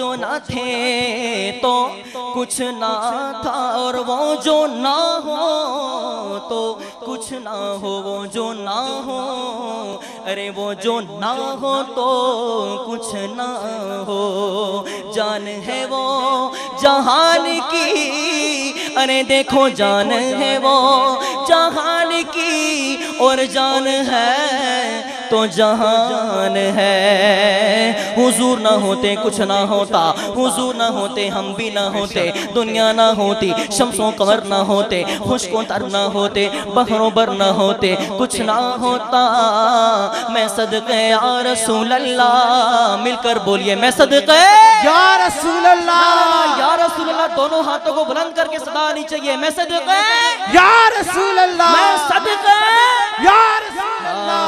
جو نہ تھے تو کچھ نہ تھا، اور وہ جو نہ ہو تو کچھ نہ ہو، وہ جو نہ ہو، ارے وہ جو نہ ہو تو کچھ نہ ہو، جان ہے وہ جہان کی، ارے دیکھو جان ہے وہ جہان کی، اور جان ہے تو جہان ہے۔ حضور نہ ہوتے کچھ نہ ہوتا، حضور نہ ہوتے ہم بھی نہ ہوتے، دنیا نہ ہوتی، شمس و قمر نہ ہوتے، خشک و تر نہ ہوتے، بحر و بر نہ ہوتے، کچھ نہ ہوتا۔ میں صدقے یا رسول اللہ، مل کر بولیے میں صدقے یا رسول اللہ، یا رسول اللہ، دونوں ہاتھوں کو بلند کر کے صدا آنی چاہیے، میں صدقے یا رسول اللہ، میں صدقے یا رسول اللہ۔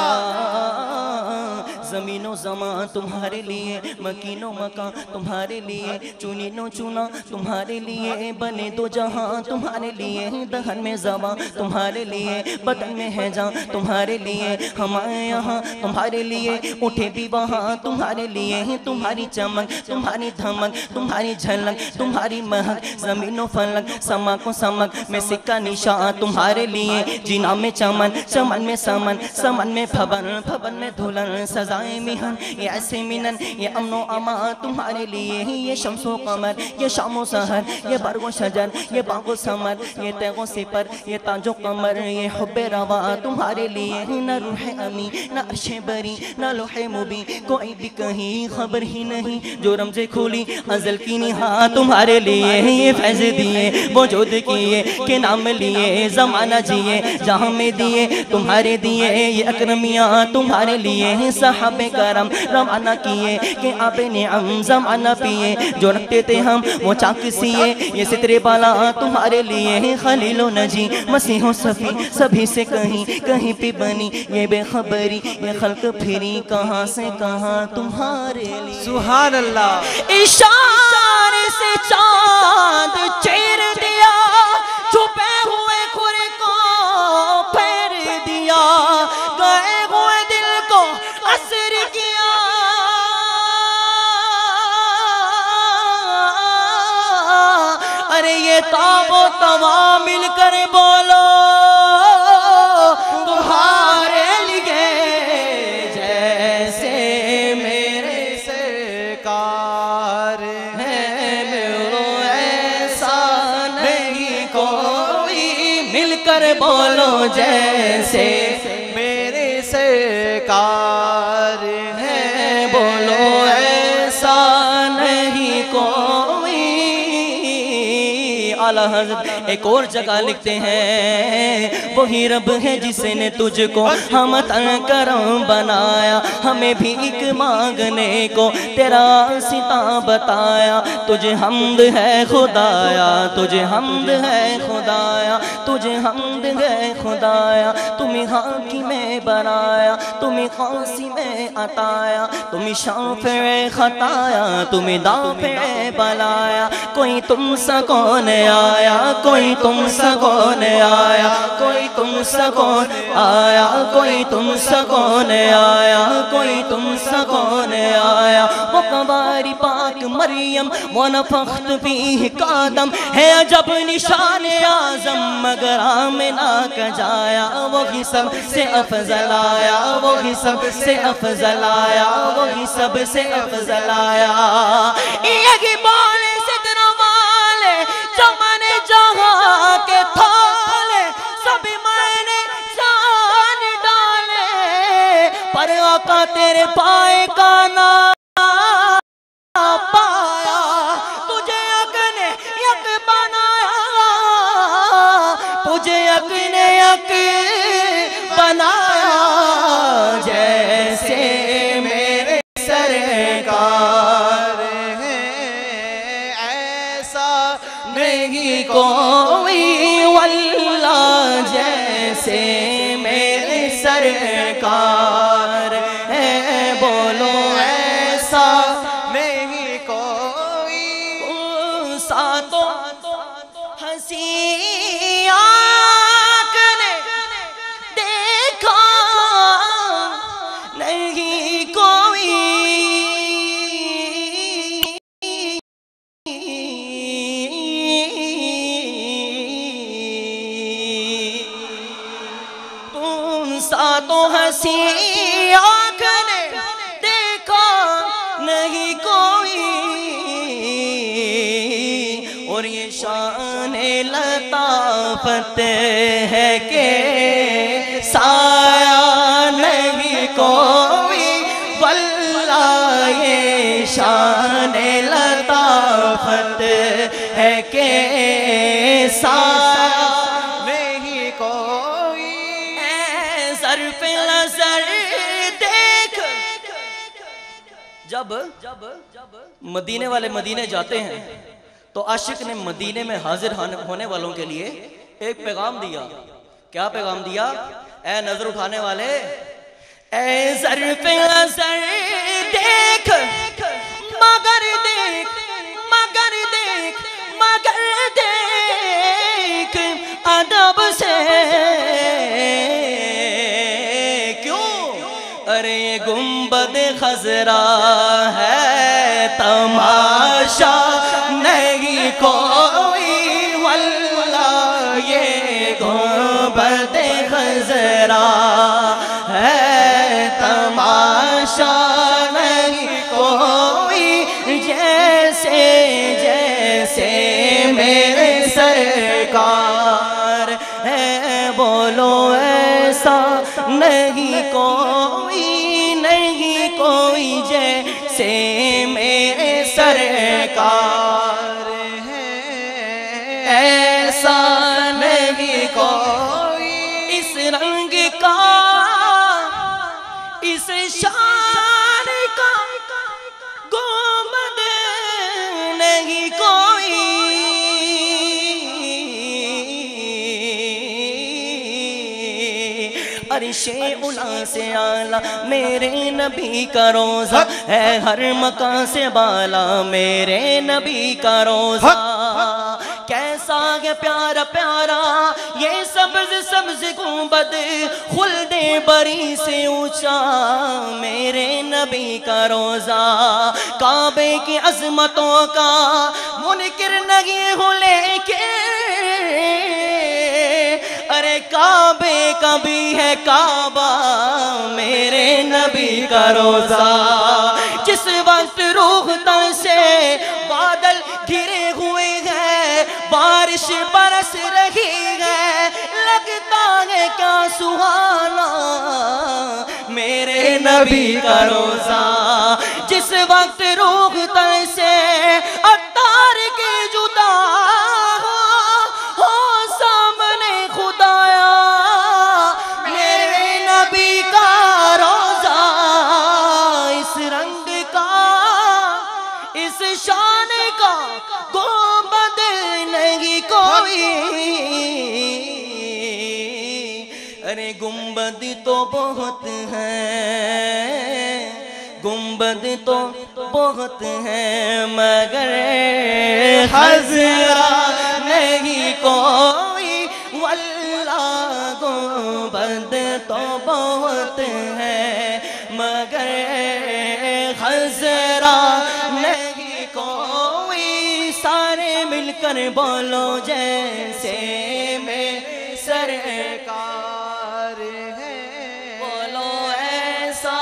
زمین و زمان تمہارے لیے، مکین و مکان تمہارے لیے، چنین و چنا تمہارے لیے، بنے دو جہاں تمہارے لیے، دہن میں زبان تمہارے لیے، بدن میں ہے جان تمہارے لیے، ہمارے یہاں تمہارے لیے، اٹھے بھی وہاں تمہارے لیے، تمہاری چمک تمہاری دھمک تمہاری جھلک تمہاری مہک، زمین و فلک سما کو سمک میں سکہ نشان تمہارے لیے، جینا میں چمن چمن میں سمن سمن میں پھبن پھبن میں دھلن، سزائیں مہن یہ ایسے منن، یہ امن و امان تمہارے لیے، یہ شمس و قمر یہ شام و سحر، یہ برگ و شجر یہ باغ و ثمر، یہ تیغ و سپر یہ تاج و قمر، یہ حب روا تمہارے لیے، نہ روح امی نہ عرش بری نہ لوح مبین، کوئی بھی کہیں خبر ہی نہیں، جو رمز کھولی ازل کی نہا تمہارے لیے، یہ فیض دیے وجود کیے کہ نام لیے، زمانہ جیے جہاں میں دیے تمہارے دیے، یہ اکرمیاں تمہارے لیے، صحابہ کرم روانہ کیے کہ آب نعم زمانہ پیے، جو رکھتے تھے ہم وہ چاک سیے، یہ ستر بالا تمہارے لیے، خلیل و نجی مسیح و صفی سبھی سے کہیں کہیں پہ بنی، یہ بے خبری یہ خلق پھری کہاں سے کہاں تمہارے لیے۔ سبحان اللہ۔ اشارے سے چاند چیر دیا، چھپے ہوئے خور کو پھیر دیا، گئے ہوئے دل کو اثر کیا، ارے یہ تاب و توا مل کر بولو تمہارے لیے، جیسے میرے سرکار ہے میرو ایسا نہیں کوئی، مل کر بولو جیسے میرے سرکار ہے، بولو ایسا نہیں کوئی۔ اعلیٰ حضرت ایک اور جگہ لکھتے ہیں، وہی رب ہے جس نے تجھ کو ہم کرم بنایا، ہمیں بھی ایک مانگنے کو تیرا ستا بتایا، تجھے حمد ہے خدایا تجھے حمد ہے خدایا تجھے حمد ہے خدایا، تمہیں حاکی میں بنایا تمہیں خاصی میں عطایا، تمہیں شافع خطایا تمہیں دافع بلایا، کوئی تم سا کون آیا کوئی تم سا کون آیا کوئی تم سا کون آیا کوئی تم سا کون آیا کوئی تم سا کون آیا، وہ قواری پاک مریم ونفخت فیہ قادم ہے عجب نشان اعظم مگر آمنہ کا جایا، وہی سب سے افضل آیا وہی سب سے افضل آیا وہی سب سے افضل آیا، یہی بولے صدر والے چمن جہاں کے تھالے، سبھی میں نے جان ڈالے، پر آقا تیرے پائے کا نام پایا، تجھے یک نے یک بنایا تجھے یک نے یک بنایا، جیسے میرے سرکار ہے ایسا نہیں کوئی واللہ، جیسے میرے سرکار ہے، بولو ایسا نہیں کوئی، ساتوں ہنسی آنکھ نے دیکھا نہیں کوئی، تم سا تو ہنسی آنکھ نے دیکھا نہیں کوئی، اور یہ شان لطافت ہے کہ سایہ نہیں کوئی، واللہ یہ شان لطافت ہے کہ سایہ نہیں کوئی، اے ظرف نظر دیکھ۔ جب مدینے والے مدینے جاتے ہیں تو عاشق نے مدینے میں حاضر ہونے والوں کے لیے ایک پیغام دیا۔ کیا پیغام دیا؟ اے نظر اٹھانے والے، اے ظرف نظر دیکھ، مگر دیکھ مگر دیکھ مگر دیکھ ادب سے، کیوں؟ ارے یہ گنبد خضرا ہے تماشا نہیں کوئی، واللہ یہ گنبد خضرا ہے تماشا نہیں کوئی، جیسے جیسے میرے سرکار ہے، بولو ایسا نہیں کوئی، نہیں کوئی جیسے میرے سرکار ہے، ایسا نہیں کوئی، اس رنگ کا اس شان کا گنبد نہیں کوئی، عرش اولیٰ سے اعلیٰ میرے نبی کا روضہ ہے، ہر مکان سے بالا میرے نبی کا روضہ، کیسا ہے پیارا پیارا یہ سبز سبز گنبد، خلد بری سے اونچا میرے نبی کا روضہ، کعبے کی عظمتوں کا منکر نہیں ہوں لیکن ارے کعبے کا بھی ہے کعبہ میرے نبی کا روضہ، جس وقت روح تن سے بادل گھرے ہوئے ہیں، بارش برس رہی ہے، لگتا ہے کیا سہانا میرے نبی کا روضہ، جس وقت روح تن سے عطار کے جدا ہو سامنے خدایا میرے نبی کا روضہ، اس رنگ کا اس شان کا گنبد نہیں کوئی، ارے گنبد تو بہت ہے، گنبد تو بہت ہے، مگر خضرا نہیں کوئی، واللہ گنبد تو بہت ہے، مگر خضرا نہیں کوئی، سارے مل کر بولو جیسے میں سرکار ہے، بولو ایسا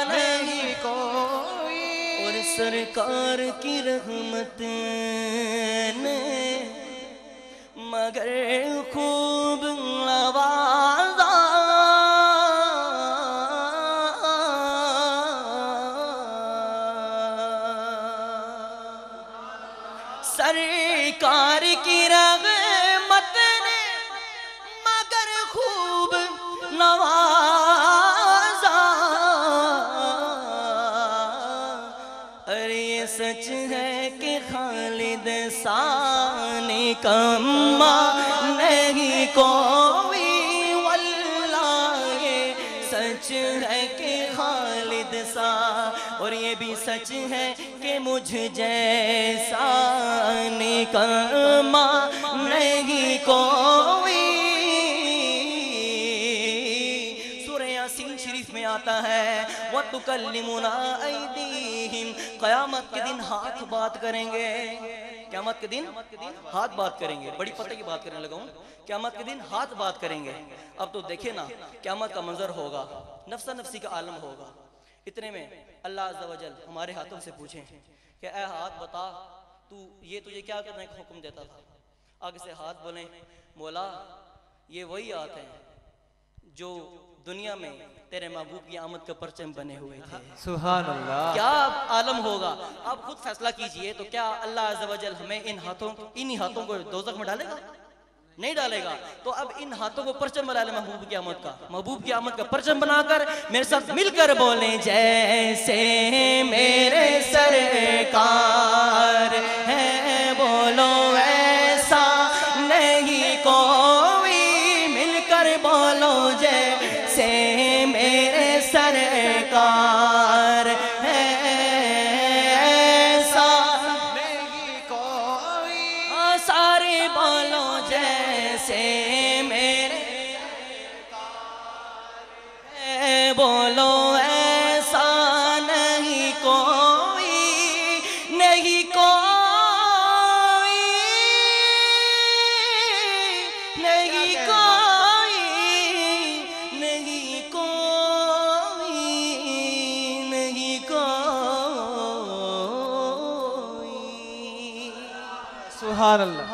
نہیں کوئی، اور سرکار کی رحمت نے مگر خوب نوازا، سرکار کی رحمت نے مگر خوب نوازا، ارے یہ سچ ہے کہ خالد ثانی کما نہیں کوئی، واللہ یہ سچ ہے کہ خالد سا، اور یہ بھی سچ ہے کہ مجھ جیسا نکما نہیں کوئی۔ سورہ یاسین شریف میں آتا ہے وَتُكَلِّمُنَا أَيْدِيهِمْ قیامت کے دن ہاتھ بات کریں گے. قیامت کے دن ہاتھ بات کریں گے. بڑی پتہ کی بات کرنے لگا ہوں. قیامت کے دن ہاتھ بات کریں گے. اب تو دیکھیں نا قیامت کا منظر ہوگا, نفسہ نفسی کا عالم ہوگا. اتنے میں اللہ عز و جل ہمارے ہاتھوں سے پوچھیں کہ اے ہاتھ بتا تو یہ تجھے کیا کرنے کا حکم دیتا تھا. آگے سے ہاتھ بولیں مولا یہ وہی ہاتھ ہیں جو دنیا میں تیرے محبوب کی آمد کا پرچم بنے ہوئے تھے. سبحان اللہ. کیا عالم ہوگا. آپ خود فیصلہ کیجئے. تو کیا اللہ عز و جل ہمیں انہی ہاتھوں کو دوزخ میں ڈالے گا؟ نہیں ڈالے گا. تو اب ان ہاتھوں کو پرچم بنا لیں محبوب کی آمد کا. محبوب کی آمد کا پرچم بنا کر میرے ساتھ مل کر بولیں جیسے میرے سرکار ہے بولو ایسا نہیں کوئی. مل کر بولو جیسے میرے سرکار ہے ایسا نہیں کوئی. سارے بولو جیسے میرے بولو ایسا نہیں کوئی. نہیں کوئی. نہیں کوئی. نہیں کوئی. نہیں کوئی. سبحان اللہ.